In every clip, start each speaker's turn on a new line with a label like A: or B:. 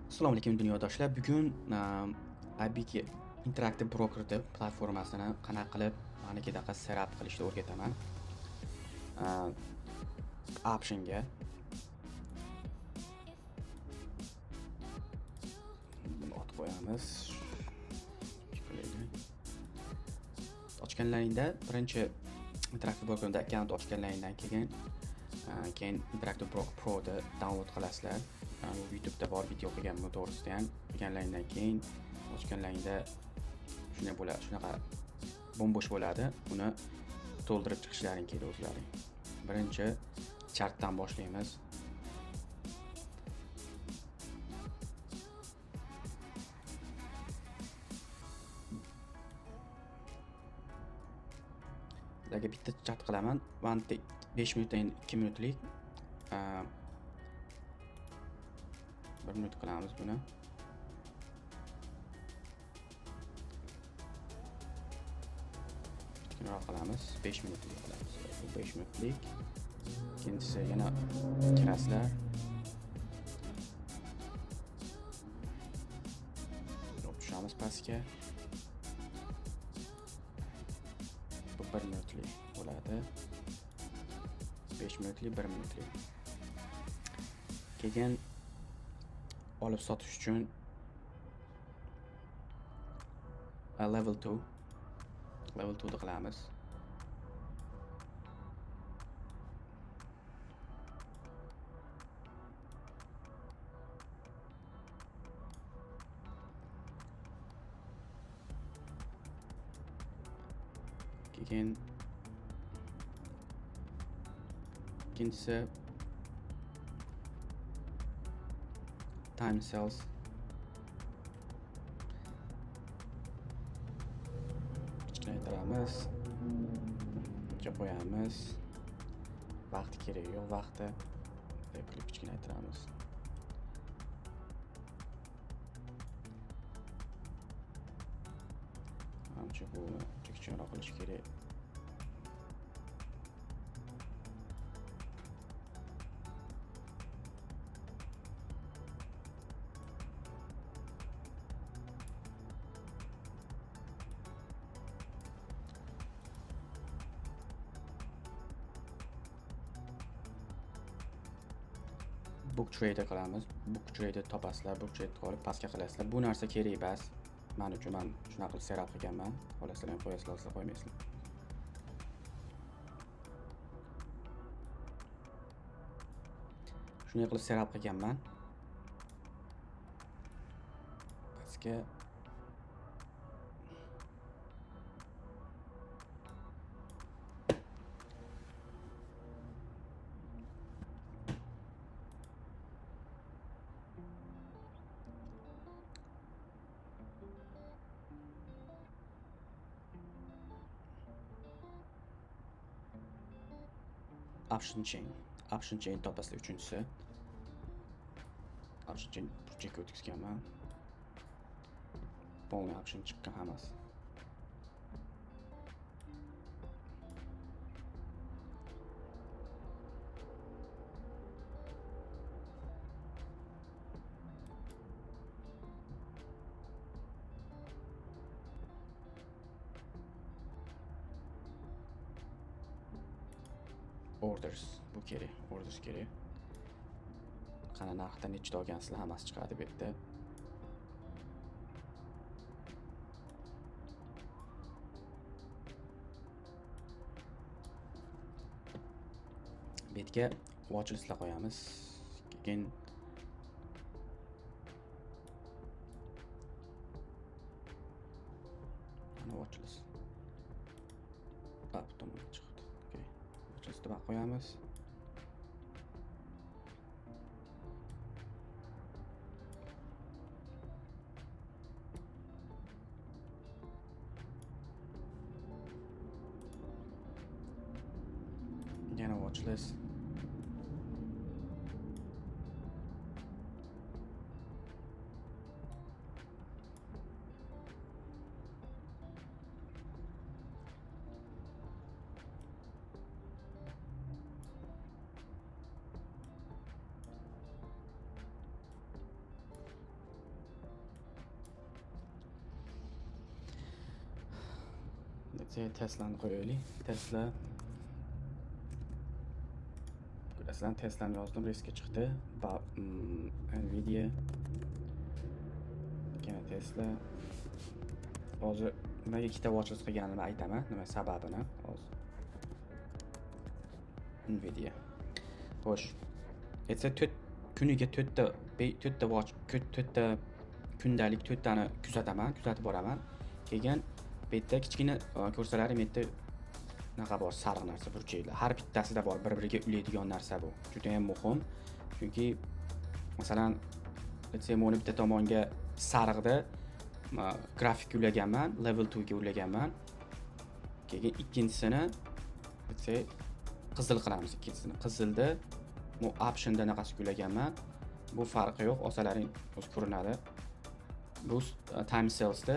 A: Assalomu alaykum dunyodoshlar. Bugun IBK Interactive Broker deb platformasini qanaqa qilib manikidaqa setup qilishni o'rgataman. Optionga buni otib qo'yamiz. Ochganlaringda birinchi Interactive Broker'da account ochganlaringdan keyin Interactive Broker Pro da download qilasizlar. YouTube'da bor video qilganman to'g'risida ham. Qilganlaringdan keyin ochganlaringda shunday bo'ladi, shunaqa bo'sh bo'ladi. Uni to'ldirib chiqishlaring kerak o'zlaring. Birinchi chartdan boshlaymiz. Sizlarga bitta chart qilaman. 5 minutdan 2 minutlik 1 minut qilamiz buni. Kichkinaroq qilamiz, 5 minutlik qilamiz. Bu 5 minutlik. Ikkinchisi yana kirasizlar. Tushamiz pastga. Bu 1 minutlik bo'ladi. 5 minutlik, 1 minutlik. Keyin olib sotish uchun level 2 da qilamiz. Keyin ikkinchisi time cells. Kichkinaytiramiz. Qo'yamiz. Vaqti kerak yo'q, vaqti deb qilib kichkinaytiramiz. Ancha buni kichikroq qilish kerak. Book trade qilamiz. Book trade topasizlar, book trade qilib pastga qilasizlar. Bu narsa kerak emas. Men uchun men shunaqa qilib setup qilganman. Xolasizlar ham qo'yasizlar, qo'ymaysizlar. Shunday qilib setup qilganman. Pastga option chain topasizlar uchinchisi. Option chain burchakka o'tkazganman. Polniy option chiqqan hammasi. Orders bu kerak, orders kerak. Qana narxda nechta olgansizlar hammasi chiqadi bu yerda. Bu yerga watch listlar qo'yamiz. Keyin ana watch list. Tomon chiqdi. Okay. Watch listga qo'yamiz. Yana watch list. Tesla'ni qo'yaylik. Tesla. Ko'rasizlar, Tesla'ni yozdim, riskga chiqdi. Nvidia. Yana Tesla. Hozir nimaga ikkita watchlist qilganimni aytaman, nima sababini hozir. Nvidia. Xo'sh. Etsa kuniga 4 ta watch, 4 ta kundalik 4 tani kuzatib boraman. Keyin bu yerda kichkina ko'rsalarim yerda naqa bor, sariq narsa, burchaklar. Har bittasida bor bir-biriga ulaydigan narsa bu. Juda ham muhim. Chunki masalan, moni bitta tomonga sariqda grafik ulaganman, level 2 ga ulaganman. Keyin ikkinchisini qizil qilamiz, ikkinchisini. Qizilda bu optionda naqasi ulaganman. Bu farqi yo'q, osalaring o'z ko'rinadi. Bu time salesda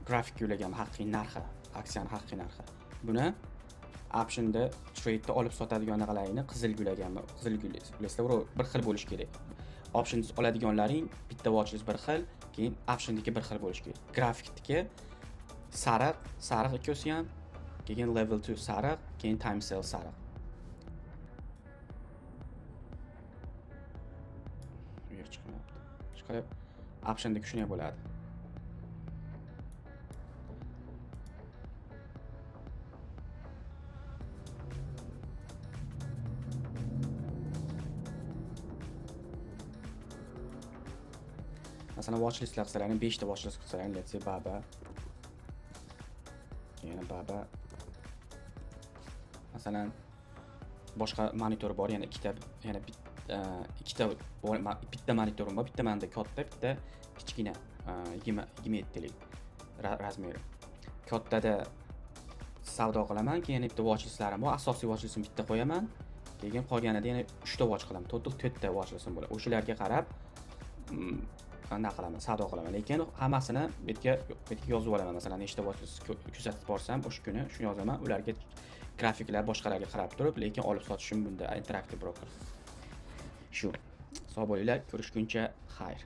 A: grafik ulagan haqiqiy narxi, aksiyani haqiqiy narxi. Buni optionda trade'da olib sotadigan naqalaringni qizil ulaganman. Qizil ulasizlar, bir xil bo'lish kerak. Options oladiganlaring bitta watchlist bir xil, keyin optiondagi bir xil bo'lish kerak. Grafikdagi sariq ikkosi ham, keyin level 2 sariq, keyin time sale sariq. Bu yer chiqmayapti. Chiqarib optiondagi shunday bo'ladi. Masalan, watchlistlar qilsalaring, 5 ta watchlist qilsalaring, let's say Baba. Yana Baba. Masalan, boshqa monitor bor, yana bitta monitorim bor, bitta menda katta, bitta kichkina 27 lik razmeri. Kattada savdo qilaman, keyin bitta watchlistlarim bor, asosiy watchlistimni bitta qo'yaman, keyin qolganida yana 3 ta watch qilaman. Total 4 ta watchlistim bo'ladi. O'shalarga qarab qanday qilaman, savdo qilaman. Lekin hammasini bu yerga yozib olaman. Masalan, nechta watchlist kuzatib borsam, o'sha kuni shuni yozaman. Ularga grafiklar boshqalarga qarab turib, lekin olib sotishim bunda interaktiv broker. Shu. Sog' bo'linglar, ko'rishguncha xayr.